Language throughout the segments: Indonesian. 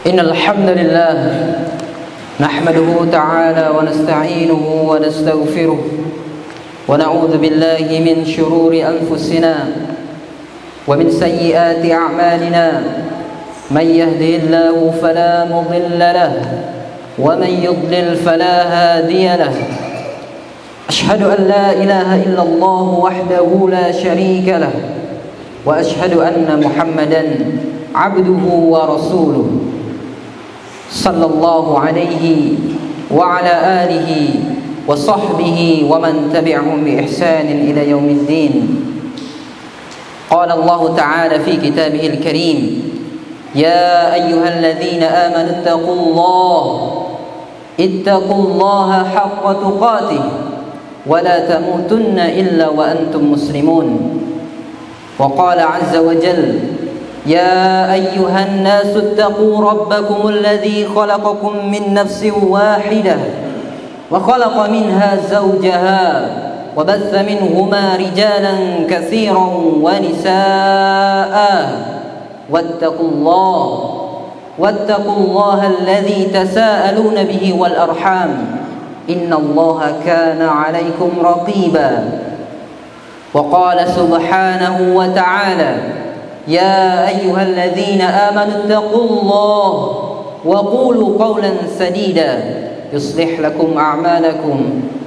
إن الحمد لله نحمده تعالى ونستعينه ونستغفره ونعوذ بالله من شرور أنفسنا ومن سيئات أعمالنا من يهده الله فلا مضل له ومن يضلل فلا هادي له أشهد أن لا إله إلا الله وحده لا شريك له وأشهد أن محمدا عبده ورسوله صلى الله عليه وعلى آله وصحبه ومن تبعهم بإحسان إلى يوم الدين. قال الله تعالى في كتابه الكريم: يا أيها الذين آمنوا اتقوا الله حق تقاته ولا تموتن إلا وأنتم مسلمون. وقال عز وجل: يا أيها الناس اتقوا ربكم الذي خلقكم من نفس واحدة وخلق منها زوجها وبث منهما رجالا كثيرا ونساء واتقوا الله الذي تساءلون به والأرحام إن الله كان عليكم رقيبا. وقال سبحانه وتعالى: يا أيها الذين آمنوا اتقوا الله وقولوا قولا سديدا يصلح لكم أعمالكم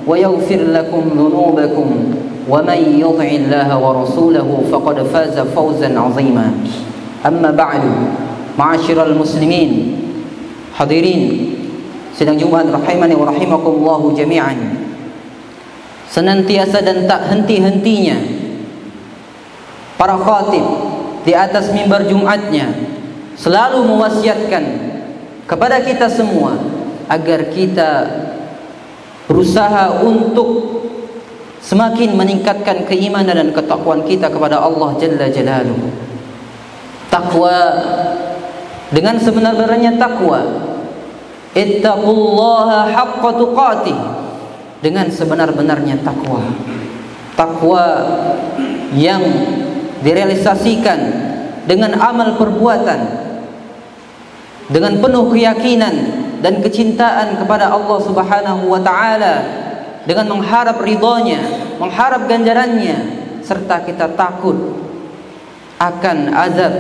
ويغفر لكم ذنوبكم ومن يطع الله ورسوله فقد فاز فوزا عظيما. أما بعد معاشر المسلمين hadirin sidang Jumat rahimani wa rahimakumullah jami'an. Senantiasa dan tak henti-hentinya para khatib di atas mimbar Jumatnya selalu mewasiatkan kepada kita semua agar kita berusaha untuk semakin meningkatkan keimanan dan ketakwaan kita kepada Allah Jalla Jalaluhu. Takwa dengan sebenar-benarnya takwa. Ittaqullaha haqqa tuqatih, dengan sebenar-benarnya takwa. Takwa yang direalisasikan dengan amal perbuatan, dengan penuh keyakinan dan kecintaan kepada Allah Subhanahu wa taala, dengan mengharap ridhonya, mengharap ganjarannya, serta kita takut akan azab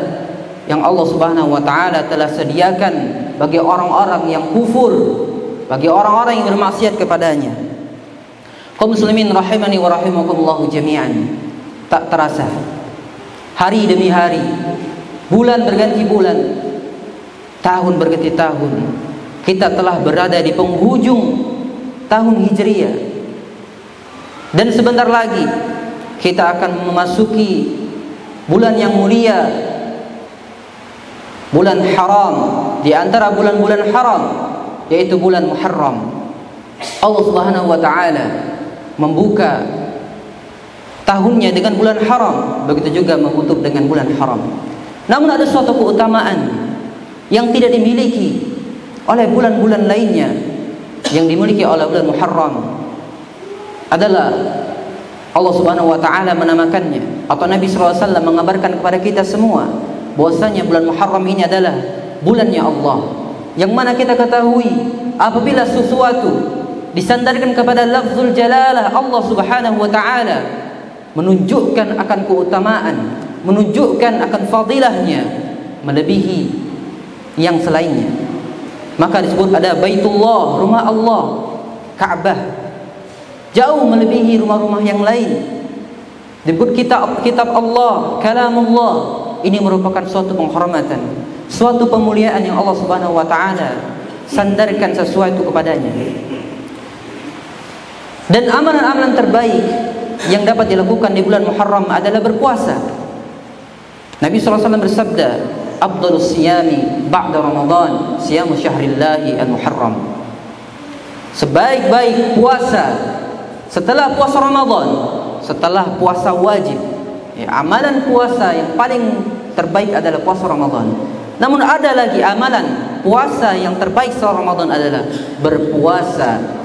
yang Allah Subhanahu wa taala telah sediakan bagi orang-orang yang kufur, bagi orang-orang yang bermaksiat kepadanya. Kaum muslimin rahimani wa rahimakumullah jami'an, tak terasa hari demi hari, bulan berganti bulan, tahun berganti tahun, kita telah berada di penghujung tahun Hijriah. Dan sebentar lagi kita akan memasuki bulan yang mulia, bulan haram, di antara bulan-bulan haram, yaitu bulan Muharram. Allah Subhanahu wa taala membuka tahunnya dengan bulan haram, begitu juga menutup dengan bulan haram. Namun ada suatu keutamaan yang tidak dimiliki oleh bulan-bulan lainnya, yang dimiliki oleh bulan Muharram adalah Allah Subhanahu wa taala menamakannya, atau Nabi sallallahu alaihi wasallam mengabarkan kepada kita semua bahwasanya bulan Muharram ini adalah bulannya Allah, yang mana kita ketahui apabila sesuatu disandarkan kepada lafzul jalalah Allah Subhanahu wa taala, menunjukkan akan keutamaan, menunjukkan akan fadilahnya melebihi yang selainnya. Maka disebut ada Baitullah, rumah Allah, Ka'bah, jauh melebihi rumah-rumah yang lain. Disebut kitab Allah, kalamullah. Ini merupakan suatu penghormatan, suatu pemuliaan yang Allah Subhanahu wa taala sandarkan sesuatu kepadanya. Dan amalan-amalan terbaik yang dapat dilakukan di bulan Muharram adalah berpuasa. Nabi SAW bersabda, "Afdhalus siyami ba'da Ramadan siyamu syahrillahi al-Muharram." Sebaik-baik puasa setelah puasa Ramadan, setelah puasa wajib, amalan puasa yang paling terbaik adalah puasa Ramadan. Namun ada lagi amalan puasa yang terbaik setelah Ramadan adalah berpuasa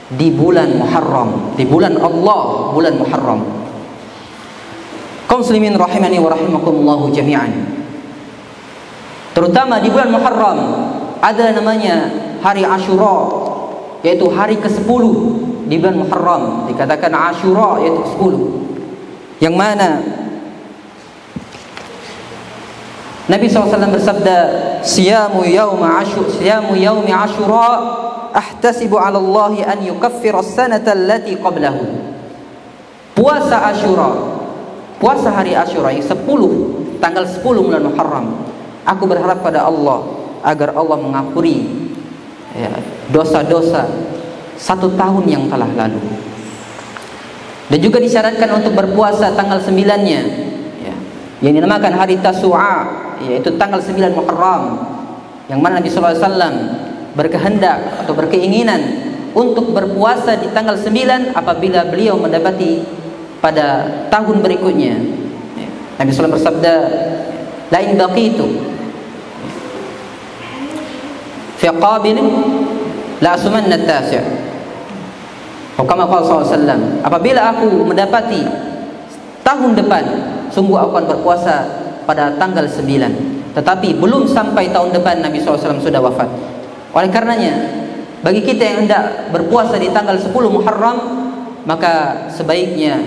di bulan Muharram, di bulan Allah, bulan Muharram. Kaum muslimin rahimani wa rahimakumullah jami'an. Terutama di bulan Muharram ada namanya hari Asyura, yaitu hari ke-10 di bulan Muharram. Dikatakan Asyura yaitu ke-10, yang mana Nabi SAW bersabda, siyamu yaumi Asyura ahtasibu 'ala Allah an yukaffira as-sanata allati qablahu. Puasa Asyura, puasa hari Asyura yang 10, tanggal 10 bulan Muharram, aku berharap pada Allah agar Allah mengampuni dosa-dosa 1 tahun yang telah lalu. Dan juga disyaratkan untuk berpuasa tanggal 9-nya, yang dinamakan hari Tasu'a, yaitu tanggal 9 Muharram, yang mana Nabi SAW berkehendak atau berkeinginan untuk berpuasa di tanggal 9 apabila beliau mendapati pada tahun berikutnya. Nabi SAW bersabda, la in baqitu fi qabil la asumanna at-tasi'. Kama qala SAW, apabila aku mendapati tahun depan, sungguh aku akan berpuasa pada tanggal 9. Tetapi belum sampai tahun depan Nabi SAW sudah wafat. Oleh karenanya, bagi kita yang hendak berpuasa di tanggal 10 Muharram, maka sebaiknya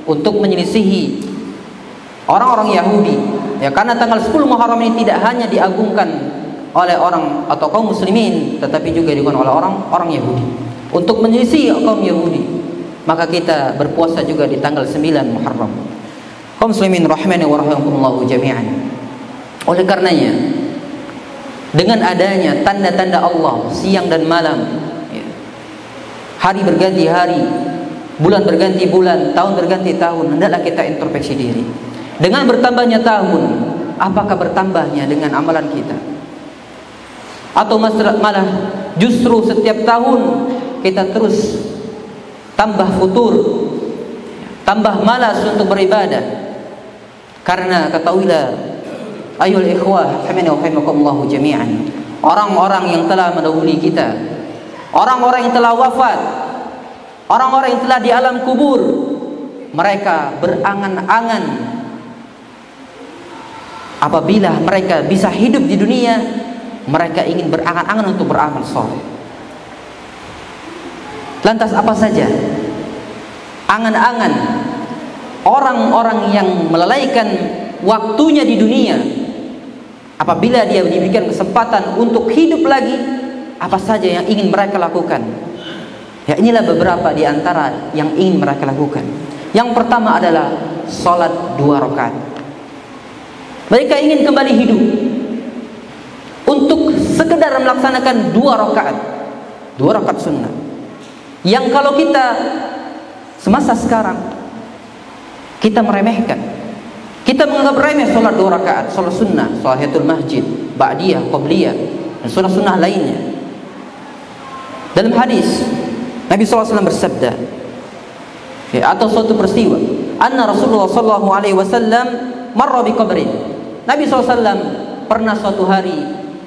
untuk menyelisihi orang-orang Yahudi, karena tanggal 10 Muharram ini tidak hanya diagungkan oleh orang atau kaum muslimin, tetapi juga diagungkan oleh orang Yahudi. Untuk menyelisihi kaum Yahudi, maka kita berpuasa juga di tanggal 9 Muharram. Kaum muslimin rahimani wa rahimakumullah jami'an. Oleh karenanya, dengan adanya tanda-tanda Allah siang dan malam, hari berganti hari, bulan berganti bulan, tahun berganti tahun, hendaklah kita introspeksi diri. Dengan bertambahnya tahun, apakah bertambahnya dengan amalan kita? Atau malah justru setiap tahun kita terus tambah futur, tambah malas untuk beribadah? Karena ketahuilah ayol ikhwah rahimani wa rahimakumullah jami'an, orang-orang yang telah mendahului kita, orang-orang yang telah wafat, orang-orang yang telah di alam kubur, mereka berangan-angan apabila mereka bisa hidup di dunia, mereka ingin berangan-angan untuk beramal saleh. Lantas apa saja angan-angan orang-orang yang melalaikan waktunya di dunia? Apabila dia diberikan kesempatan untuk hidup lagi, apa saja yang ingin mereka lakukan? Ya, inilah beberapa di antara yang ingin mereka lakukan. Yang pertama adalah salat 2 rakaat. Mereka ingin kembali hidup untuk sekedar melaksanakan 2 rakaat, 2 rakaat sunnah. Yang kalau kita semasa sekarang kita meremehkan, kita menganggap remeh salat 2 rakaat, salat sunnah, salatul masjid, ba'diyah, qabliyah, dan sunnah-sunnah lainnya. Dalam hadis Nabi SAW bersabda, atau suatu peristiwa, anna Rasulullah SAW marra bi qabrin. Nabi SAW pernah suatu hari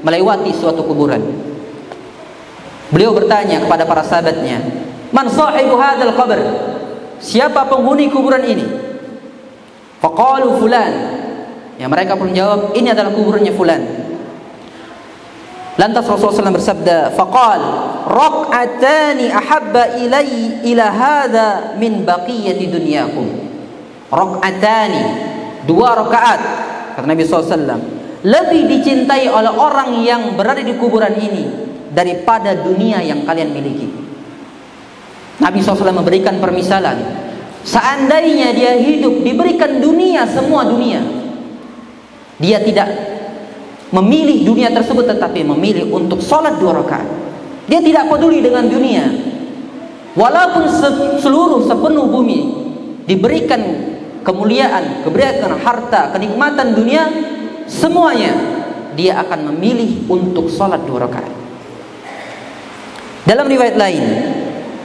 melewati suatu kuburan. Beliau bertanya kepada para sahabatnya, man sahibu hadzal qabr? Siapa penghuni kuburan ini? Faqalu fulan. Ya, mereka pun jawab, ini adalah kuburannya fulan. Lantas Rasulullah SAW bersabda, faqal raq'atani ahabba ila hadza min baqiyati dunyakum. Raq'atani, 2 rakaat, kata Nabi SAW, lebih dicintai oleh orang yang berada di kuburan ini daripada dunia yang kalian miliki. Nabi SAW memberikan permisalan, seandainya dia hidup diberikan dunia, semua dunia, dia tidak memilih dunia tersebut, tetapi memilih untuk sholat 2 rakaat. Dia tidak peduli dengan dunia, walaupun sepenuh bumi diberikan kemuliaan, kebaikan, harta, kenikmatan dunia, semuanya dia akan memilih untuk sholat 2 rakaat. Dalam riwayat lain,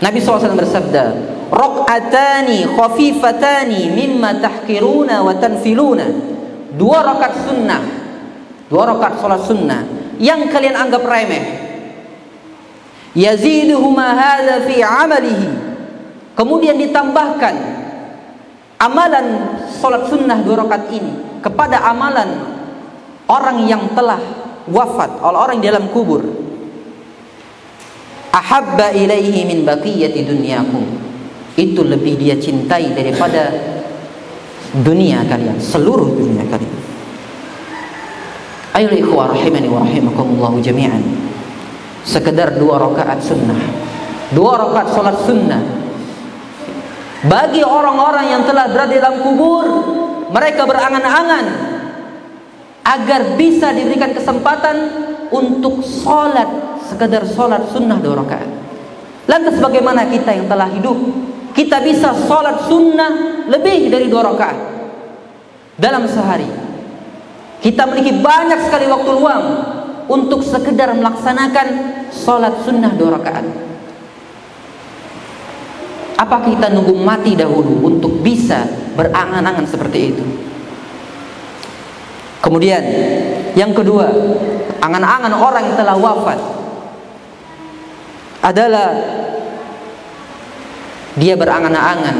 Nabi SAW bersabda, raq'atani khafifatani mimma tahkiruna wa tanfiluna. 2 rakaat sunnah, 2 rakaat salat sunnah yang kalian anggap remeh, yaziduhuma hadza fi amalihi, kemudian ditambahkan amalan salat sunnah 2 rakaat ini kepada amalan orang yang telah wafat, orang-orang di dalam kubur, ahabba ilaihi min baqiyati dunyakum, itu lebih dia cintai daripada dunia kalian, seluruh dunia kalian. Ayo ikhwah rahimani wa rahimakumullah jami'an, sekedar 2 rakaat sunnah, 2 rakaat salat sunnah bagi orang-orang yang telah berada dalam kubur, mereka berangan-angan agar bisa diberikan kesempatan untuk salat, sekedar salat sunnah 2 rakaat. Lantas bagaimana kita yang telah hidup, kita bisa salat sunnah lebih dari 2 rakaat dalam sehari? Kita memiliki banyak sekali waktu luang untuk sekedar melaksanakan salat sunnah 2 rakaat. Apa kita nunggu mati dahulu untuk bisa berangan-angan seperti itu? Kemudian yang kedua, angan-angan orang yang telah wafat adalah dia berangan-angan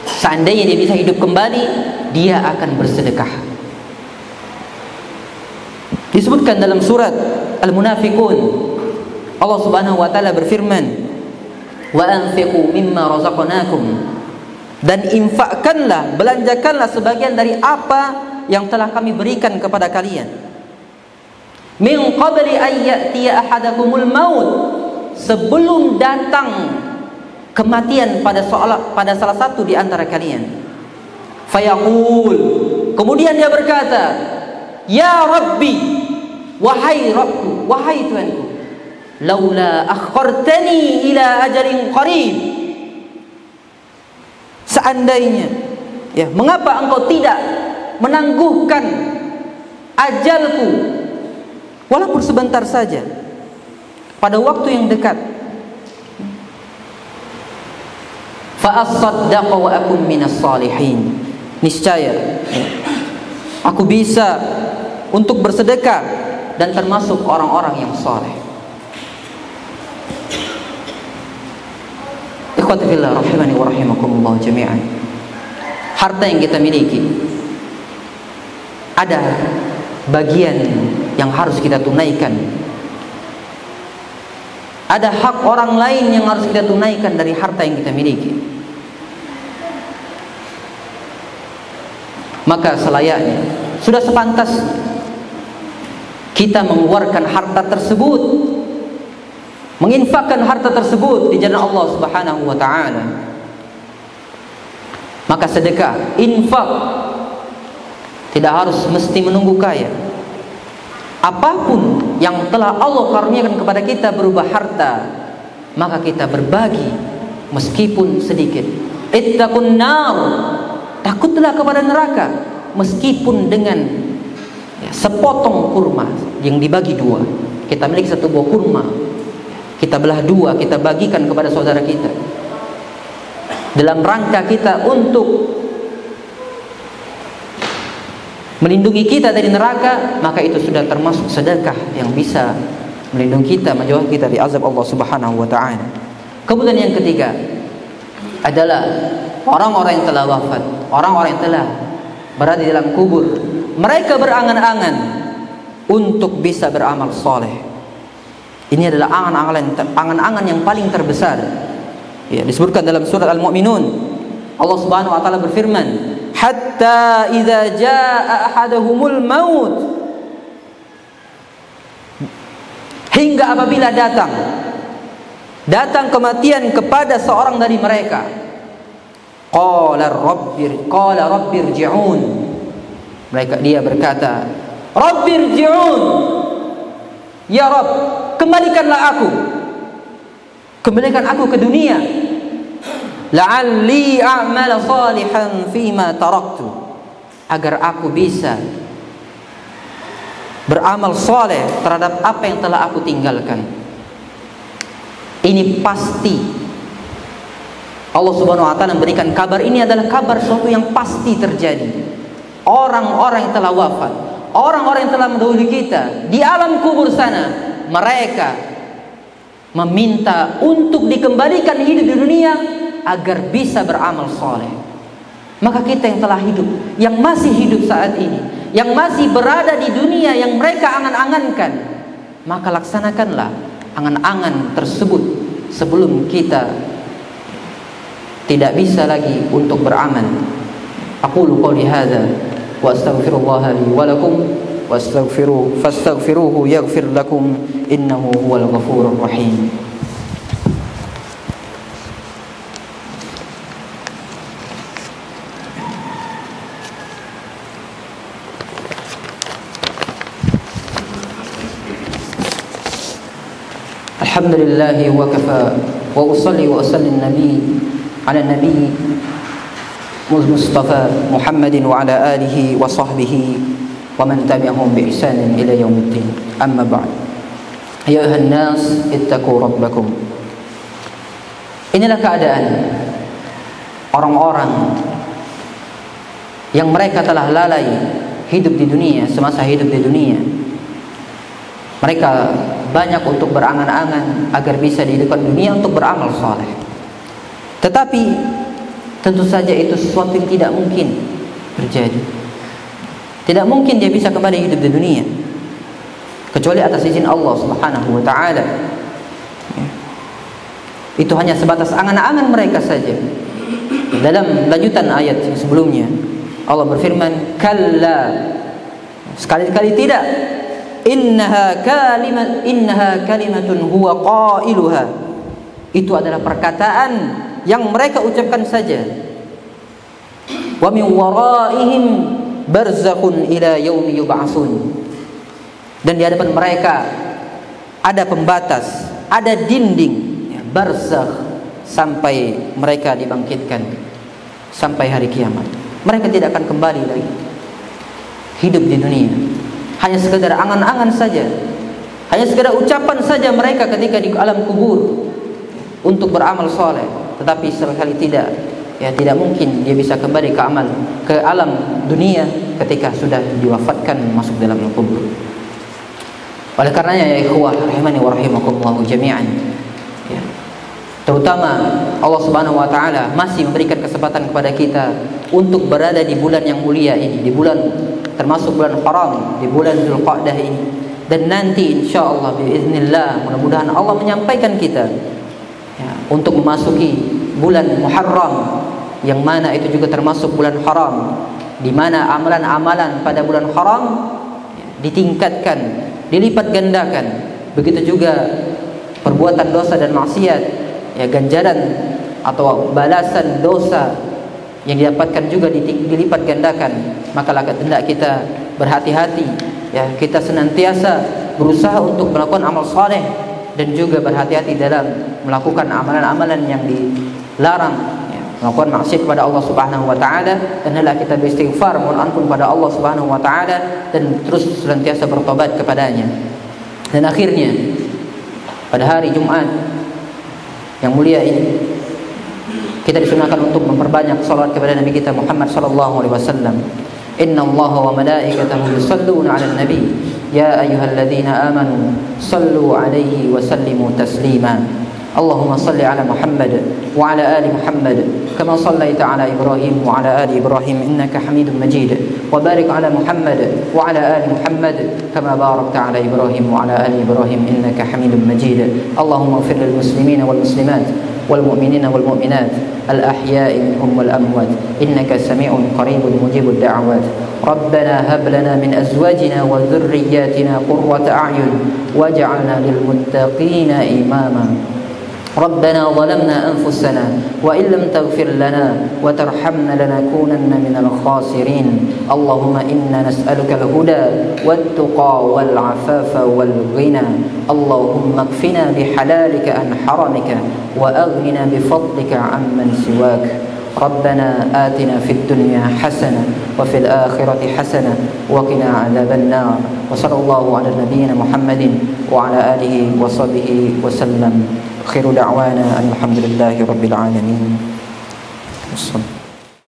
seandainya dia bisa hidup kembali, dia akan bersedekah. Disebutkan dalam surat Al-Munafiqun, Allah Subhanahu wa taala berfirman, "Wa anfiqu mimma razaqnakum," dan infakkanlah, belanjakanlah sebagian dari apa yang telah kami berikan kepada kalian. Min qabli an ya'tiya ahadakumul maut, sebelum datang kematian pada salah satu di antara kalian. Fayaqul, kemudian dia berkata, "Ya Rabbi, wahai Rabbku, wahai Tuhanku, laula akhartani ila ajalin qarib." Seandainya, ya, mengapa engkau tidak menangguhkan ajalku walaupun sebentar saja, pada waktu yang dekat. Fa asaddaqa wa akum minas salihin, niscaya aku bisa untuk bersedekah dan termasuk orang-orang yang saleh. Ikhwati fillah rahimani wa rahimakumullah jami'an. Harta yang kita miliki, ada bagian yang harus kita tunaikan. Ada hak orang lain yang harus kita tunaikan dari harta yang kita miliki. Maka selayaknya, sudah sepantas kita mengeluarkan harta tersebut, menginfakkan harta tersebut di jalan Allah Subhanahu wa taala. Maka sedekah, infak tidak harus mesti menunggu kaya. Apapun yang telah Allah karuniakan kepada kita berupa harta, maka kita berbagi meskipun sedikit. Ittaqun nar, takutlah kepada neraka meskipun dengan sepotong kurma yang dibagi 2. Kita miliki 1 buah kurma, kita belah 2, kita bagikan kepada saudara kita dalam rangka kita untuk melindungi kita dari neraka, maka itu sudah termasuk sedekah yang bisa melindungi kita, menjauhkan kita dari azab Allah Subhanahu wa taala. Kemudian yang ketiga adalah orang-orang yang telah wafat, orang-orang yang telah berada di dalam kubur, mereka berangan-angan untuk bisa beramal soleh. Ini adalah angan-angan yang paling terbesar. Ya, disebutkan dalam surat Al-Mu'minun, Allah Subhanahu wa taala berfirman, "Hatta idza jaa ahaduhumul maut," hingga apabila datang kematian kepada seorang dari mereka, qala rabbirji'un, dia berkata, "Rabbirji'un, ya Rabb, kembalikanlah aku, kembalikan aku ke dunia, la'alli a'mala salihan fima taraktu, agar aku bisa beramal saleh terhadap apa yang telah aku tinggalkan." Ini pasti Allah Subhanahu wa taala memberikan kabar, ini adalah kabar sesuatu yang pasti terjadi. Orang-orang yang telah wafat, orang-orang yang telah mendahului kita di alam kubur sana, mereka meminta untuk dikembalikan hidup di dunia agar bisa beramal soleh. Maka kita yang telah hidup, yang masih hidup saat ini, yang masih berada di dunia yang mereka angan-angankan, maka laksanakanlah angan-angan tersebut sebelum kita tidak bisa lagi untuk beramal. Aqulu qouli hadza wa astaghfirullah li wa lakum fastaghfiruhu yaghfir lakum innahu huwal ghafurur rahim. Alhamdulillah wa kafa wa usalli wa usallim ala nabi Mustafa Muhammadin wa ala alihi wa sahbihi wa man tabi'ahum bi ihsanin ila yaumiddin. Amma ba'd. Ya ayuhan nas ittaqu rabbakum. Inilah keadaan orang-orang yang mereka telah lalai hidup di dunia, semasa hidup di dunia. Mereka banyak untuk berangan-angan agar bisa di depan dunia untuk beramal saleh. Tetapi tentu saja itu sesuatu yang tidak mungkin terjadi. Tidak mungkin dia bisa kembali hidup di dunia kecuali atas izin Allah Subhanahu wa taala. Itu hanya sebatas angan-angan mereka saja. Dalam lanjutan ayat yang sebelumnya Allah berfirman, kalla, sekali-kali tidak, innaha kalimatun huwa qailuha. Itu adalah perkataan yang mereka ucapkan saja. Wa min waraihim barzakhun ila yaumi yub'atsun. Dan di hadapan mereka ada pembatas, ada dinding, barzakh, sampai mereka dibangkitkan, sampai hari kiamat. Mereka tidak akan kembali lagi hidup di dunia. Hanya sekedar angan-angan saja, hanya sekedar ucapan saja mereka ketika di alam kubur untuk beramal soleh. Tetapi sekali tidak, ya tidak mungkin dia bisa kembali ke alam dunia ketika sudah diwafatkan masuk dalam kubur. Oleh karenanya ya ikhwah rahimani wa rahimakumullah jami'an, ya, terutama Allah Subhanahu wa taala masih memberikan kesempatan kepada kita untuk berada di bulan yang mulia ini, di bulan termasuk bulan haram, di bulan Dzulqa'dah ini. Dan nanti insyaallah biiznillah, mudah-mudahan Allah menyampaikan kita, ya, untuk memasuki bulan Muharram, yang mana itu juga termasuk bulan haram, di mana amalan-amalan pada bulan haram, ya, ditingkatkan, dilipat gandakan. Begitu juga perbuatan dosa dan maksiat, ya, ganjaran atau balasan dosa yang didapatkan juga dilipat gandakan. Maka hendak kita berhati-hati, ya, kita senantiasa berusaha untuk melakukan amal saleh dan juga berhati-hati dalam melakukan amalan-amalan yang dilarang, ya, melakukan maksiat kepada Allah Subhanahu wa taala. Dan hendaklah kita beristighfar, mohon ampun kepada Allah Subhanahu wa taala, dan terus senantiasa bertobat kepadanya. Dan akhirnya pada hari Jumat yang mulia ini kita disunahkan untuk memperbanyak salawat kepada Nabi kita Muhammad sallallahu alaihi wasallam. Inna Allaha wa malaikatahu yusalluna 'alan nabi ya ayyuhalladzina amanu sallu 'alaihi wa sallimu taslima. Allahumma salli 'ala Muhammad wa 'ala ali Muhammad kama sallaita 'ala Ibrahim wa 'ala ali Ibrahim innaka Hamidum Majid. Wa barik 'ala Muhammad wa 'ala ali Muhammad kama barakta 'ala Ibrahim wa 'ala ali Ibrahim innaka Hamidum Majid. Allahumma ighfir lil muslimina wal muslimat والمؤمنين والمؤمنات الأحياء منهم والأموات إنك سميع قريب مجيب الدعوات. ربنا هب لنا من أزواجنا وذرياتنا قرة أعين واجعلنا للمتقين إماما. ربنا ظلمنا أنفسنا وإن لم تغفر لنا وترحمنا لنكونن من الخاسرين. اللهم إنا نسألك الهدى والتقى والعفاف والغنى. اللهم اكفنا بحلالك عن حرمك وأغننا بفضلك عمن سواك. ربنا آتنا في الدنيا حسنة وفي الآخرة حسنة وقنا عذاب النار. وصلى الله على نبينا محمد وعلى آله وصحبه وسلم. خير دعوانا أن الحمد لله رب العالمين.